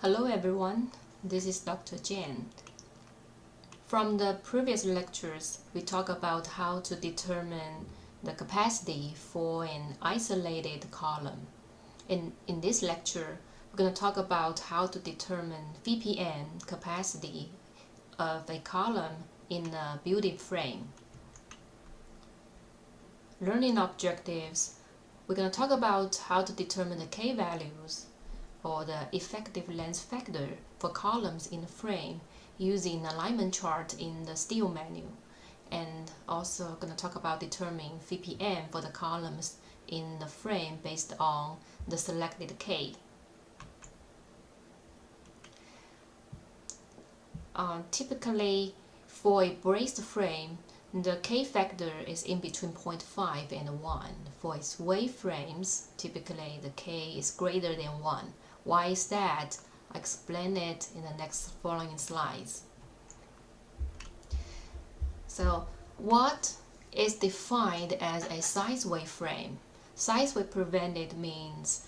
Hello everyone, this is Dr. Jan. From the previous lectures, we talked about how to determine the capacity for an isolated column. In this lecture, we're going to talk about how to determine VPN capacity of a column in a building frame. Learning objectives, we're going to talk about how to determine the K-values or the effective length factor for columns in the frame using alignment chart in the steel menu, and also going to talk about determining VPN for the columns in the frame based on the selected K. Typically, for a braced frame, the K factor is in between 0.5 and 1. For its wave frames, typically the K is greater than 1. Why is that? I'll explain it in the next following slides. So, what is defined as a size wave frame? Size wave prevented means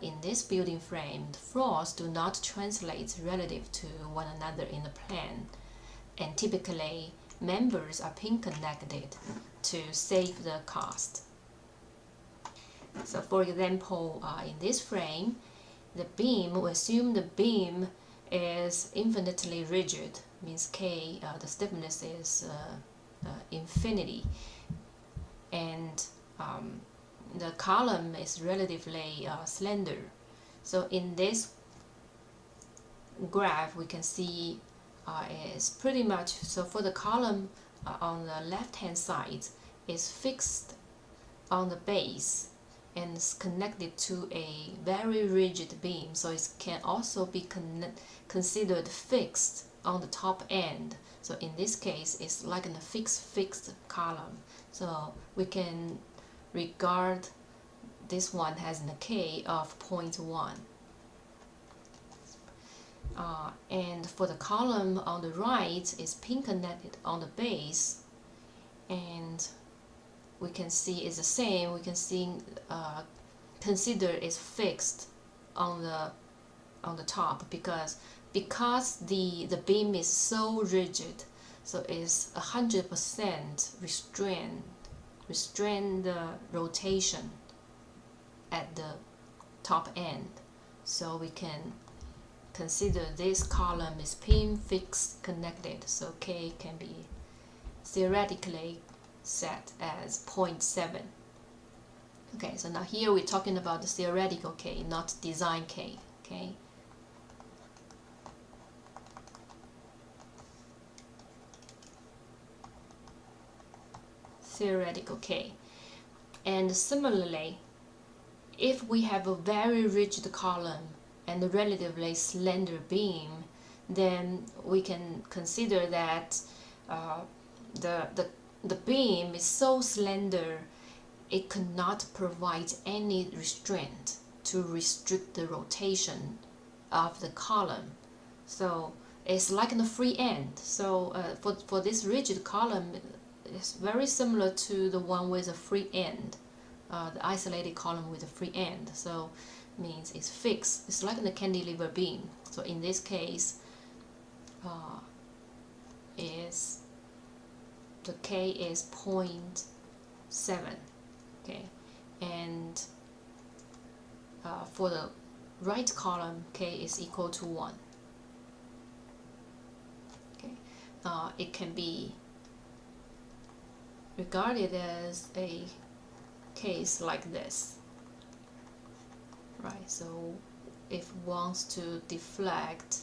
in this building frame, the floors do not translate relative to one another in the plane, and typically members are pin connected to save the cost. So for example, in this frame, the beam, we assume the beam is infinitely rigid, means K, the stiffness is infinity, and the column is relatively slender. So in this graph, we can see is pretty much, so for the column on the left hand side is fixed on the base and is connected to a very rigid beam, so it can also be considered fixed on the top end. So in this case, it's like a fixed column. So we can regard this one as a K of 0.1. And for the column on the right is pin connected on the base, and we can see it's the same. We can see consider it's fixed on the top because the beam is so rigid, so it's 100% restrain the rotation at the top end. So we can consider this column is pin fixed connected, so K can be theoretically set as 0.7. Okay, so now here we're talking about the theoretical K, not design K. Okay. Theoretical K. And similarly, if we have a very rigid column and a relatively slender beam, then we can consider that the beam is so slender it could not provide any restraint to restrict the rotation of the column. So it's like in a free end. So for this rigid column, it's very similar to the one with a free end, the isolated column with a free end. So means it's fixed. It's like the cantilever beam. So in this case, is the K is 0.7. Okay, and for the right column, K is equal to 1. Okay, it can be regarded as a case like this. Right, so if wants to deflect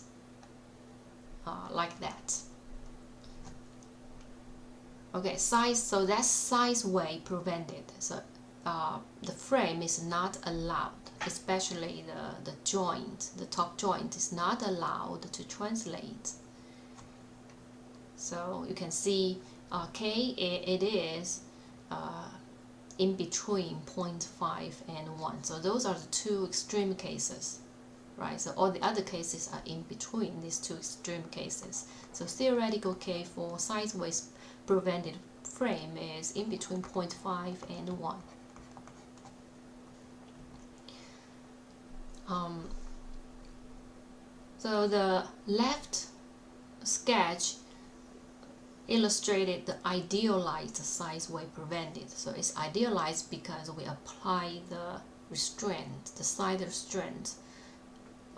like that. Okay, size, so that's size wave prevented. So the frame is not allowed, especially the joint, the top joint is not allowed to translate. So you can see K, it is in between 0.5 and 1. So those are the two extreme cases, right? So all the other cases are in between these two extreme cases. So theoretical K for size wave prevented frame is in between 0.5 and 1. So the left sketch illustrated the idealized size wave prevented. So it's idealized because we apply the restraint, the side restraint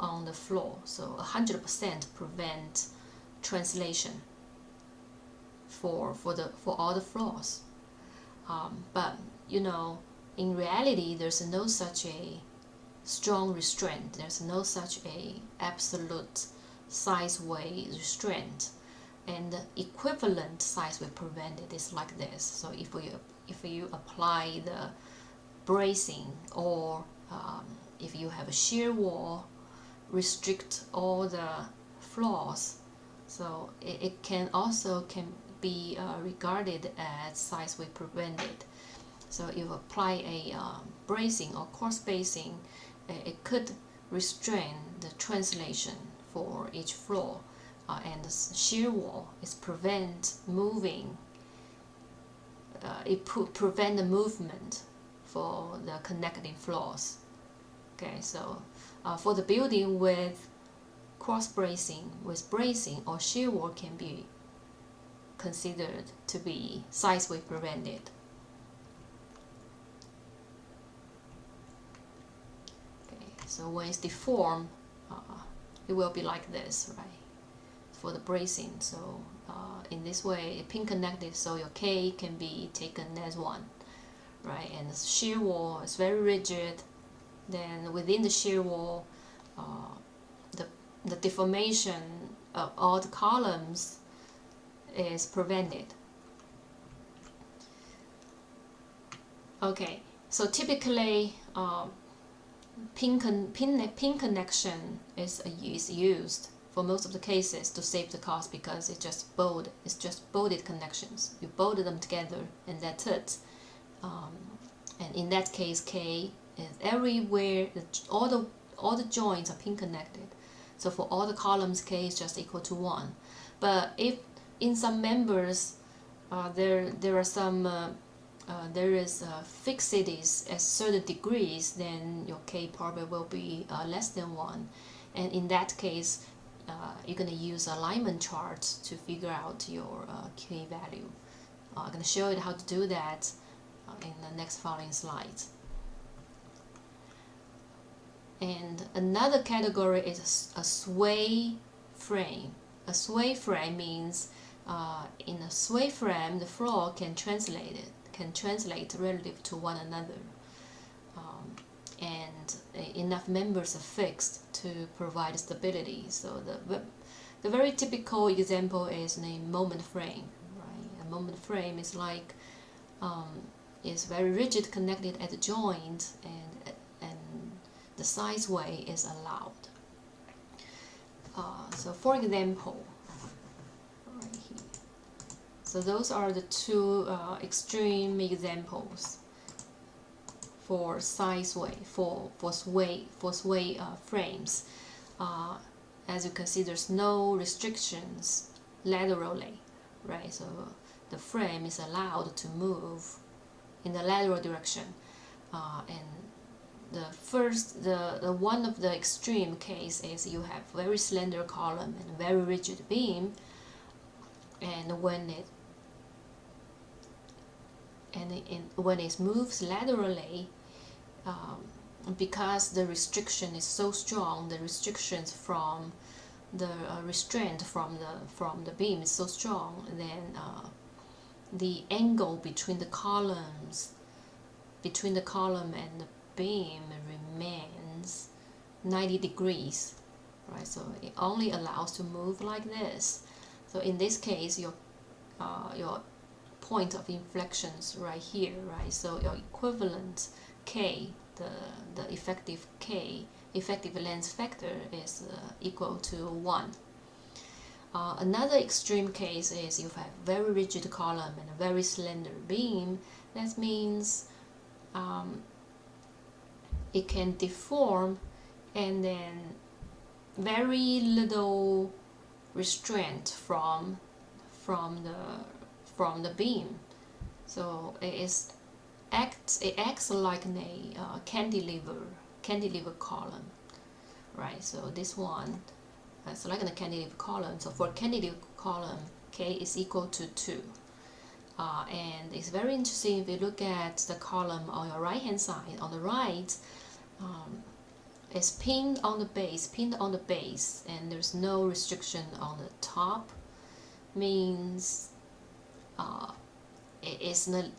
on the floor. So 100% prevent translation for all the floors. But you know, in reality, there's no such a strong restraint. There's no such a absolute size wave restraint, and the equivalent size wave prevented is like this. So if you apply the bracing, or if you have a shear wall, restrict all the floors, so it can also be regarded as size wave prevented. So if you apply a bracing or cross bracing, it could restrain the translation for each floor, and the shear wall is prevent moving. It prevent the movement for the connecting floors. Okay, so for the building with cross bracing, with bracing or shear wall can be considered to be size wave prevented. Okay, so when it's deformed, it will be like this, right? For the bracing, so in this way, pin connected, so your K can be taken as 1, right? And the shear wall is very rigid. Then within the shear wall, the deformation of all the columns is prevented. Okay, so typically pin connection is used for most of the cases to save the cost, because it's just bolted connections. You bolt them together and that's it. And in that case, K is everywhere. All the joints are pin connected. So for all the columns, K is just equal to 1. But if in some members there are some there is fixities at certain degrees, then your K probably will be less than 1. And in that case, you're going to use alignment charts to figure out your K value. I'm going to show you how to do that in the next following slides. And another category is a sway frame. A sway frame means in a sway frame, the floor can translate relative to one another, and enough members are fixed to provide stability. So the very typical example is a moment frame. Right? A moment frame is like is very rigid, connected at the joint, and the size way is allowed. So for example, right here. So those are the two extreme examples for size way, for sway frames. As you can see, there's no restrictions laterally, right? So the frame is allowed to move in the lateral direction, and the one of the extreme case is you have very slender column and very rigid beam, and when it moves laterally, because the restriction is so strong, the restrictions from the restraint from the beam is so strong, then the angle between the column and the beam remains 90 degrees, right? So it only allows to move like this. So in this case, your point of inflections right here, right? So your equivalent K, the effective K, effective length factor is equal to 1. Another extreme case is you have very rigid column and a very slender beam. That means it can deform, and then very little restraint from the beam. So it acts like a cantilever column, right? So this one select the candidate column. So for candidate column, k is equal to 2. And it's very interesting if you look at the column on your right hand side. On the right, it's pinned on the base, and there's no restriction on the top. Means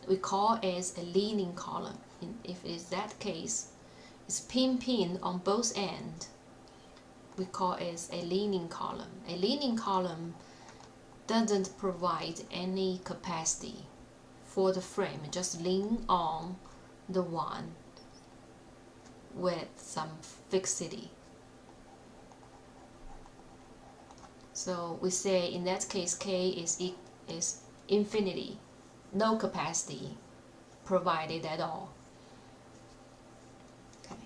we call it as a leaning column. If it is that case, it's pinned on both ends. We call it as a leaning column. A leaning column doesn't provide any capacity for the frame. It just lean on the one with some fixity. So we say in that case k is infinity, no capacity provided at all. Okay.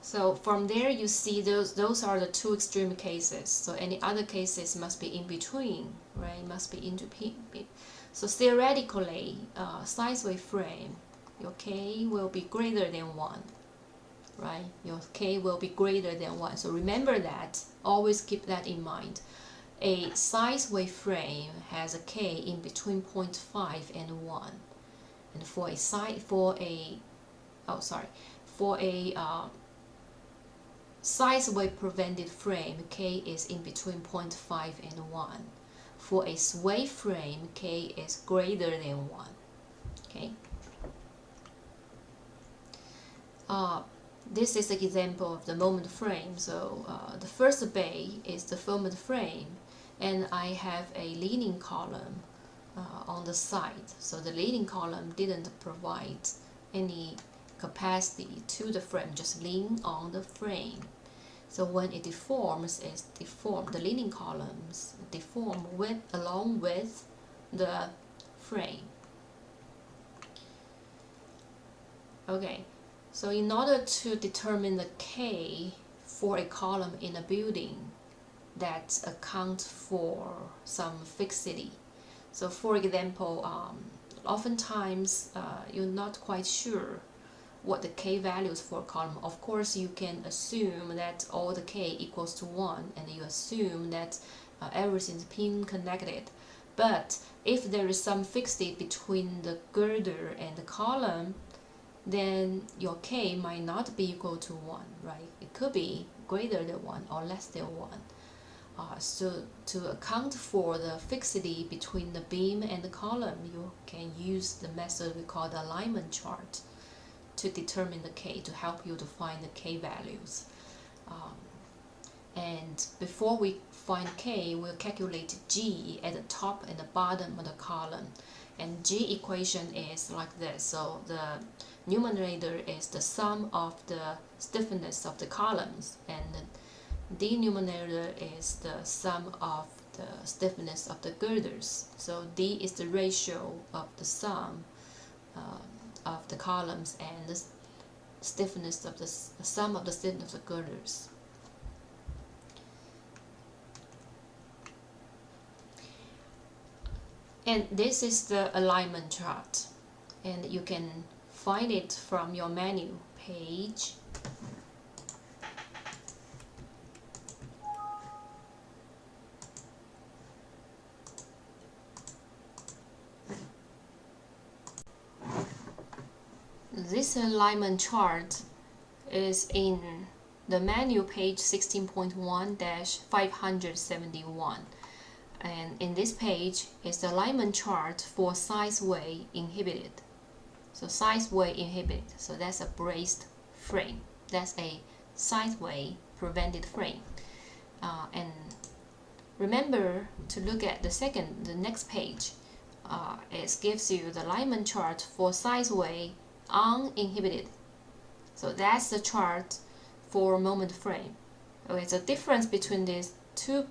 So from there you see those are the two extreme cases. So any other cases must be in between, right? Must be in between. So theoretically, size wave frame, your k will be greater than 1. Right? Your k will be greater than 1. So remember that. Always keep that in mind. A size wave frame has a k in between 0.5 and 1. And for a size wave prevented frame, k is in between 0.5 and 1. For a wave frame, k is greater than 1. Okay. This is an example of the moment frame. So the first bay is the moment frame, and I have a leaning column on the side. So the leaning column didn't provide any capacity to the frame, just lean on the frame. So when it deforms, it's deformed. The leaning columns deform along with the frame. Okay. So in order to determine the k for a column in a building that accounts for some fixity. So for example, oftentimes you're not quite sure what the k values for a column. Of course, you can assume that all the k equals to 1, and you assume that everything's pin connected. But if there is some fixity between the girder and the column, then your k might not be equal to 1, right? It could be greater than 1 or less than 1. So to account for the fixity between the beam and the column, you can use the method we call the alignment chart to determine the k, to help you to find the k values. And before we find k, we'll calculate g at the top and the bottom of the column. And g equation is like this. So the numerator is the sum of the stiffness of the columns, and the denominator is the sum of the stiffness of the girders. So d is the ratio of the sum of the columns and the stiffness of the sum of the stiffness of the girders. And this is the alignment chart, and you can find it from your menu page. This alignment chart is in the menu page 16.1-571. And in this page is the alignment chart for size way inhibited. So size way inhibited, so that's a braced frame. That's a size way prevented frame. And remember to look at the next page. It gives you the alignment chart for size way uninhibited. So that's the chart for moment frame. Okay, so difference between these two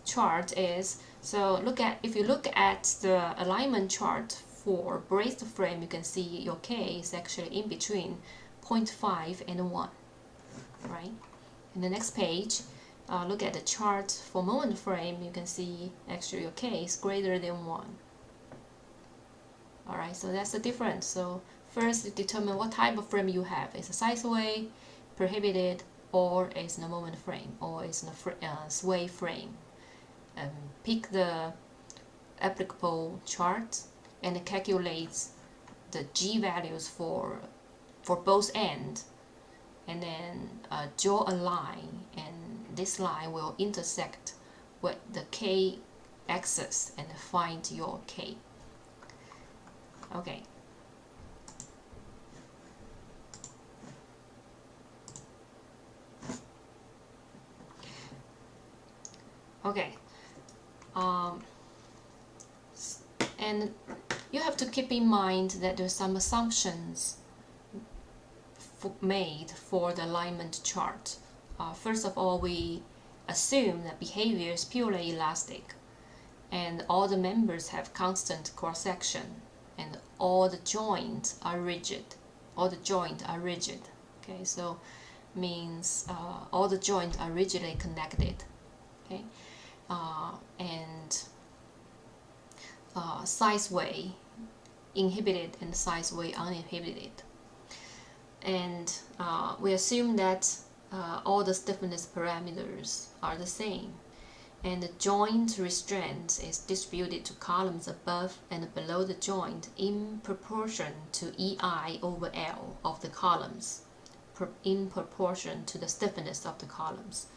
charts is, so if you look at the alignment chart for braced frame, you can see your k is actually in between 0.5 and 1, right? In the next page, look at the chart for moment frame, you can see actually your k is greater than 1. Alright, so that's the difference. So first, determine what type of frame you have. Is a size way, prohibited, or is in a moment frame, or is in a sway frame. Pick the applicable chart and calculates the G values for both ends, and then draw a line, and this line will intersect with the K axis and find your K. Okay. Okay. And you have to keep in mind that there's some assumptions made for the alignment chart. First of all, we assume that behavior is purely elastic, and all the members have constant cross-section, and all the joints are rigid. Okay, so means all the joints are rigidly connected. Okay, and sideway inhibited and sideway uninhibited. And we assume that all the stiffness parameters are the same, and the joint restraint is distributed to columns above and below the joint in proportion to EI over L of the columns, in proportion to the stiffness of the columns.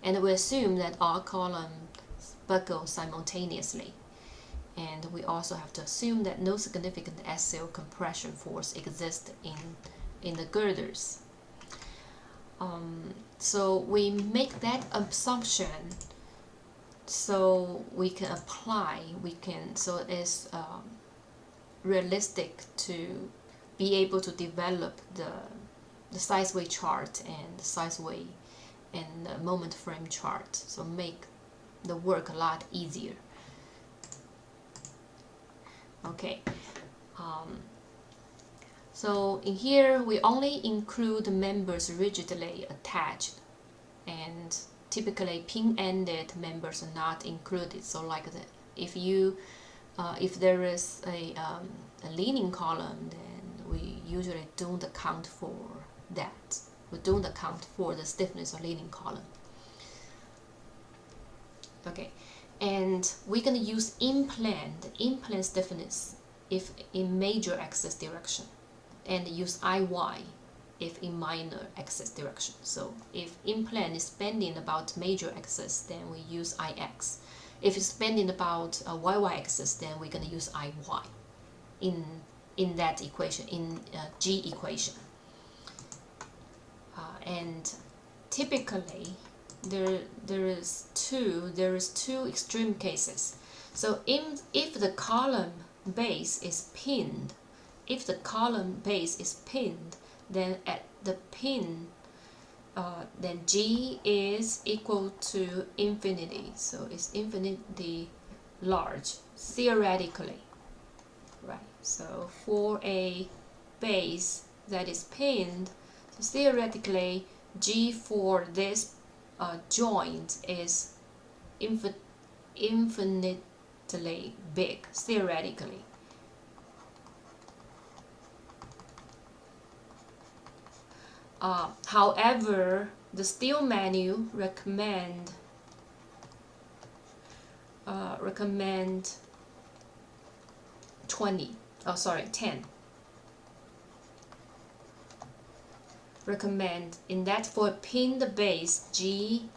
And we assume that all columns buckle simultaneously. And we also have to assume that no significant axial compression force exists in the girders. So we make that assumption so we can apply, so it's realistic to be able to develop the sideway chart and the sideway and the moment frame chart, so make the work a lot easier. Okay, so in here we only include members rigidly attached, and typically pin-ended members are not included. So like if there is a leaning column, then we usually don't account for that. We don't account for the stiffness of leaning column. Okay, and we're going to use in-plane stiffness if in major axis direction, and use IY if in minor axis direction. So if in-plane is bending about major axis, then we use IX. If it's bending about a YY axis, then we're going to use IY in that equation, in G equation. And typically there is two extreme cases. So if the column base is pinned, then at the pin, then G is equal to infinity. So it's infinitely large theoretically, right? So for a base that is pinned, so theoretically G for this joint is infinitely big, theoretically. However, the steel manual recommend 10. Recommend in that for a pinned base, G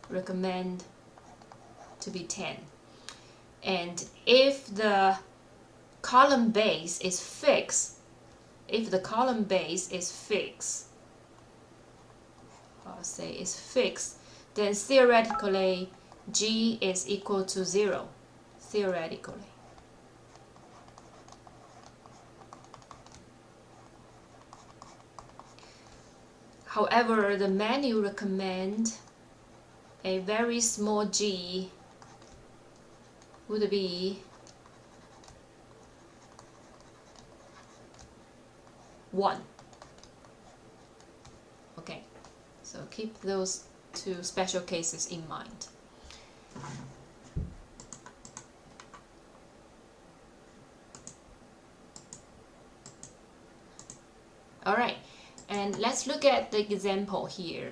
recommend to be 10. And if the column base is fixed, then theoretically G is equal to 0, theoretically. However, the manual recommend a very small G would be 1. Okay, so keep those two special cases in mind. All right, and let's look at the example here.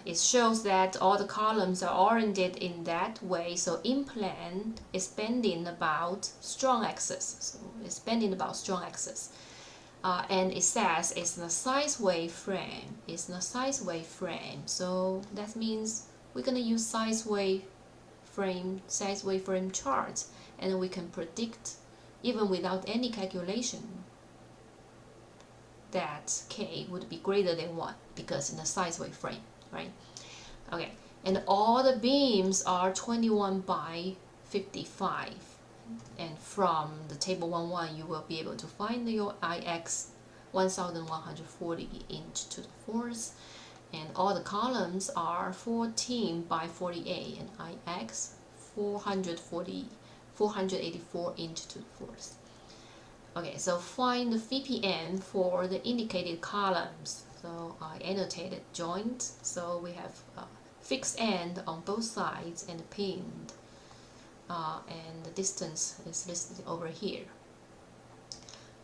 It shows that all the columns are oriented in that way, so in plan is bending about strong axis. So it's bending about strong axis. And it says it's a size wave frame. It's a size wave frame. So that means we're gonna use size wave frame charts, and we can predict even without any calculation that k would be greater than 1 because in a size wave frame, right? Okay, and all the beams are 21 by 55, and from the table 1.1 you will be able to find your Ix 1140 inch to the fourth, and all the columns are 14 by 48 and Ix 484 inch to the fourth. Okay, so find the VPN for the indicated columns. So I annotated joint, so we have fixed end on both sides and pinned, and the distance is listed over here.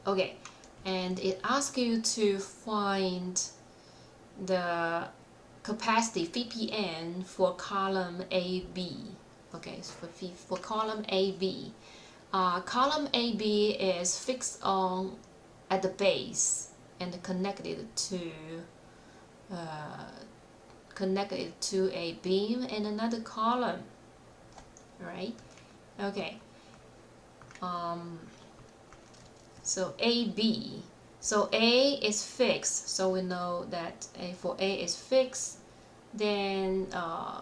Okay, and it asks you to find the capacity VPN for column AB. Okay, so for column AB. Column AB is fixed on at the base and connected to a beam and another column. Right? Okay. So AB. So A is fixed. So we know that for A is fixed. Then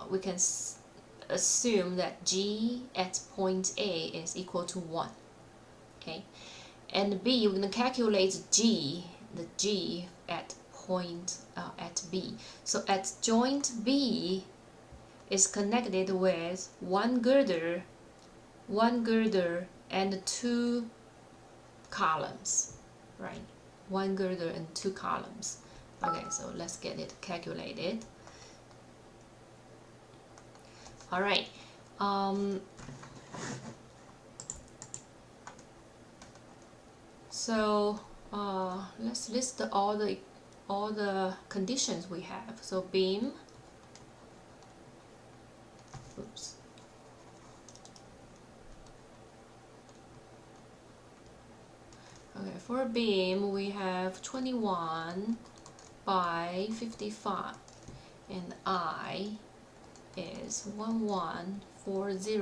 we can assume that G at point A is equal to 1. Okay, and B, we're going to calculate G, the G at point at B. So at joint B is connected with one girder and 2 columns, right? One girder and 2 columns. Okay, so let's get it calculated. All right. So let's list all the conditions we have. So beam. Oops. Okay, for a beam we have 21 by 55, and I is 1140,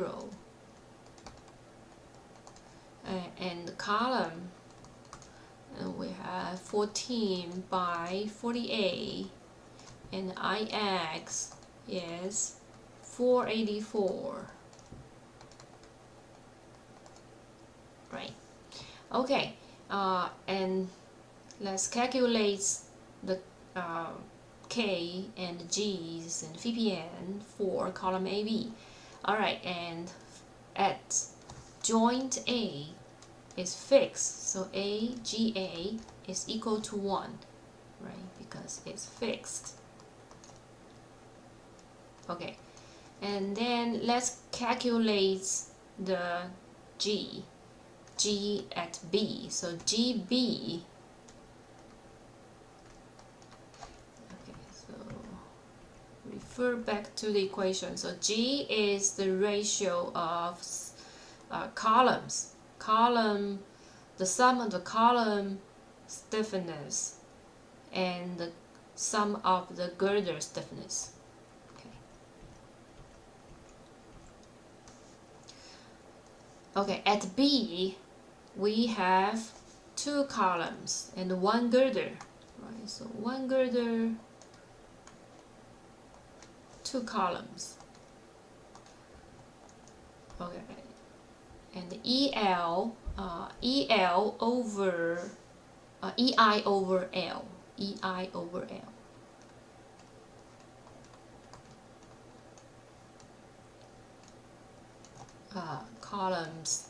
and the column we have 14 by 48, and Ix is 484. Right. Okay. And let's calculate the K and G's and VPN for column AB. Alright, and at joint A is fixed, so AGA is equal to 1, right? Because it's fixed. Okay, and then let's calculate the G at B. So GB. Refer back to the equation. So G is the ratio of columns. The sum of the column stiffness and the sum of the girder stiffness. Okay, at B we have 2 columns and 1 girder. Right, so 1 girder, 2 columns. Okay, and EL over EI over L, EI over L. Columns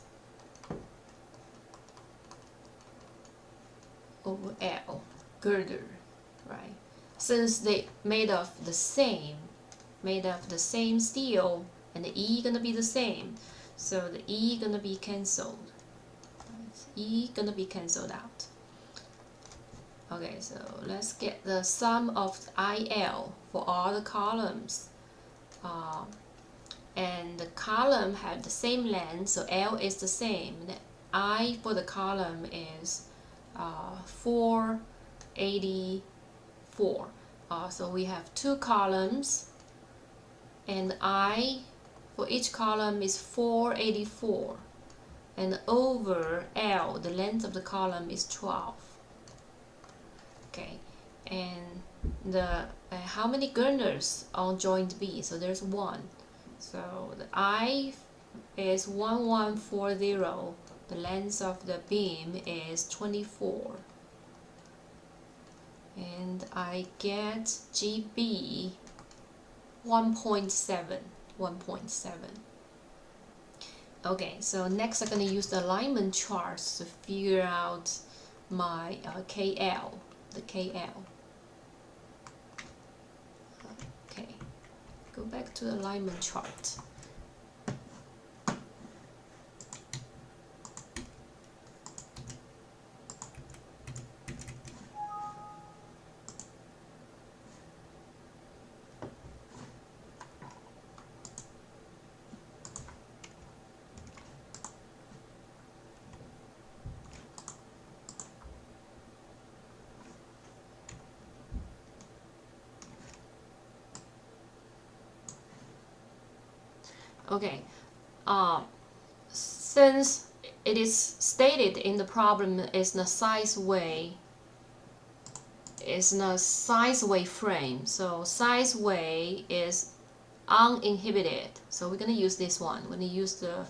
over L, girder, right? Since they made of the same steel, and the E gonna be the same, so the E gonna be cancelled. Right? E gonna be cancelled out. Okay, so let's get the sum of IL for all the columns. And the column have the same length, so L is the same. I for the column is 484. So we have two columns, and I for each column is 484, and over L, the length of the column is 12. Okay, and the how many girders on joint B? So there's one. So the I is 1140. The length of the beam is 24. And I get GB 1.7. 1.7. Okay, so next I'm going to use the alignment charts to figure out my KL, the KL. Okay, go back to the alignment chart. Okay, since it is stated in the problem is the size way frame, so size way is uninhibited. So we're gonna use this one. We're gonna use the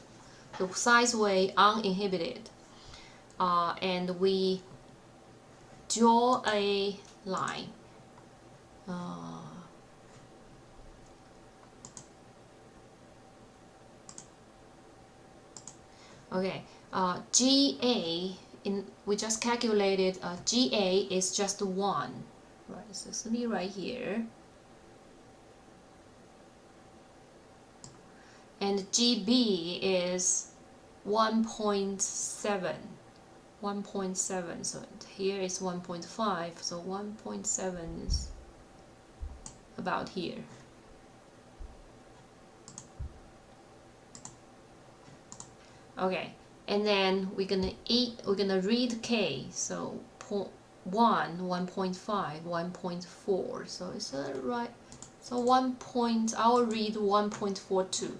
size way uninhibited, and we draw a line. Okay, GA, we just calculated GA is just 1, right? So it's gonna be right here. And GB is 1.7. 1.7, so here is 1.5, so 1.7 is about here. Okay, and then we're gonna read K, so 1.5, 1.4, so it's right. So I'll read 1.42.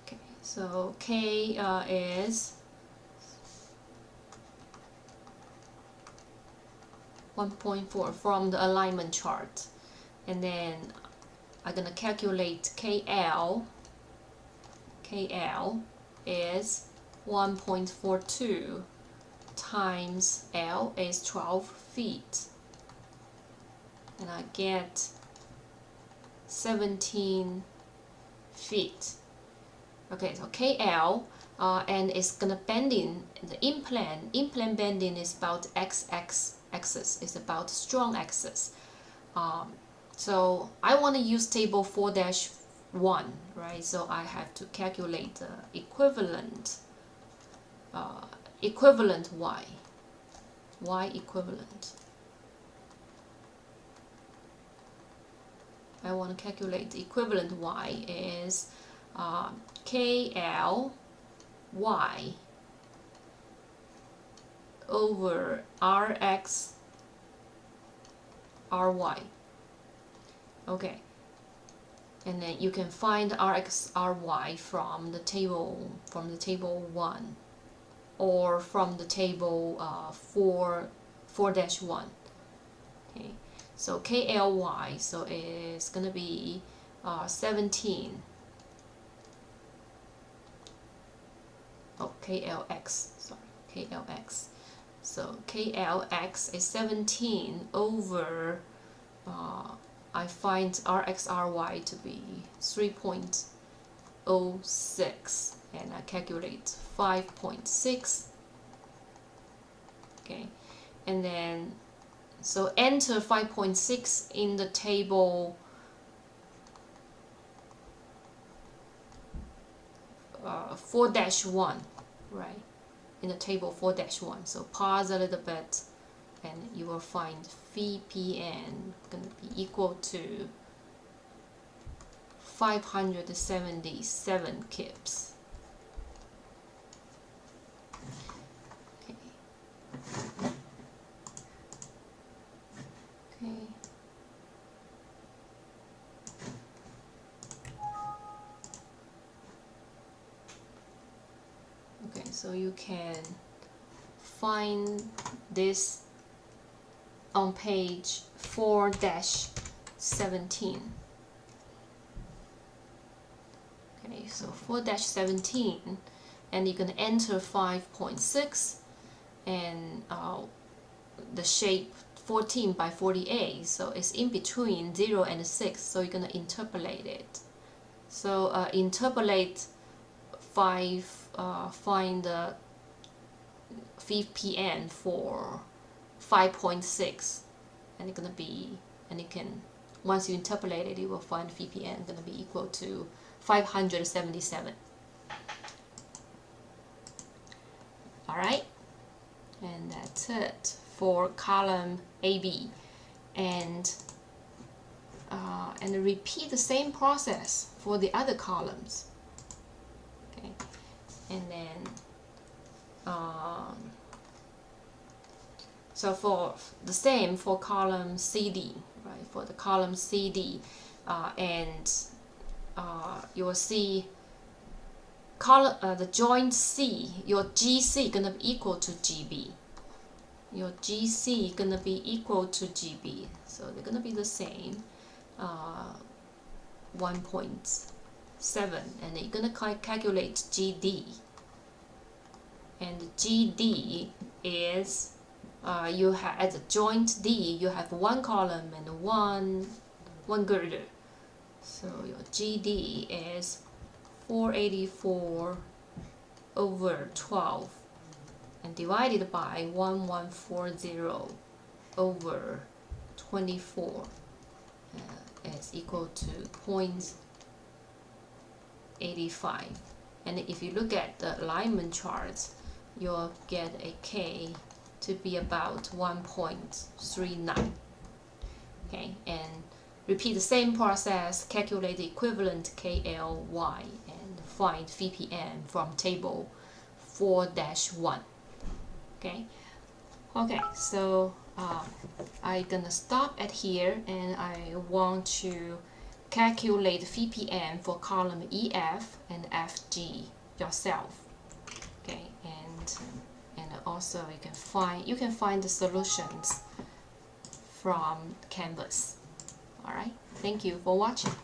Okay, so K is 1.4 from the alignment chart, and then I'm gonna calculate KL. KL is 1.42 times L is 12 feet, and I get 17 feet. Okay, so KL, and it's gonna bending, the in-plane bending is about axis, is about strong axis. So I want to use table 4-1, right? So I have to calculate the equivalent Y equivalent. I want to calculate the equivalent Y is KL Y over RX RY. Okay, and then you can find RX RY from the table 1, or from the table 4-1. Okay, so KLY, so it's gonna be 17. Oh, KLX, sorry, KLX. So KLX is 17 over, I find RXRY to be 3.06, and I calculate 5.6. Okay, and then so enter 5.6 in the table 4-1, right? In the table 4-1. So pause a little bit, and you will find VPN going to be equal to 577 kips. Okay. Okay. Okay, so you can find this on page 4-17. Okay, so 4-17, and you can enter 5.6 and the shape 14 by 48, so it's in between 0 and 6, so you're going to interpolate it. So interpolate 5, find the VPN for 5.6, and it's going to be, and you can, once you interpolate it, you will find VPN going to be equal to 577. Alright, and that's it for column AB, and repeat the same process for the other columns. Okay, and then so for the same for column CD, right? For the column CD, you will see column the joint C, your GC gonna be equal to GB. Your GC gonna be equal to GB, so they're gonna be the same, 1.7, and you're gonna calculate GD. And GD is you have at the joint D you have one column and one girder, so your GD is 484 over 12 and divided by 1140 over 24 is equal to 0.85. And if you look at the alignment charts, you'll get a K to be about 1.39. Okay, and repeat the same process, calculate the equivalent KLY and find VPN from table 4-1. Okay, so I'm gonna stop at here, and I want to calculate VPN for column EF and FG yourself. Okay, and also you can find the solutions from Canvas. All right, thank you for watching.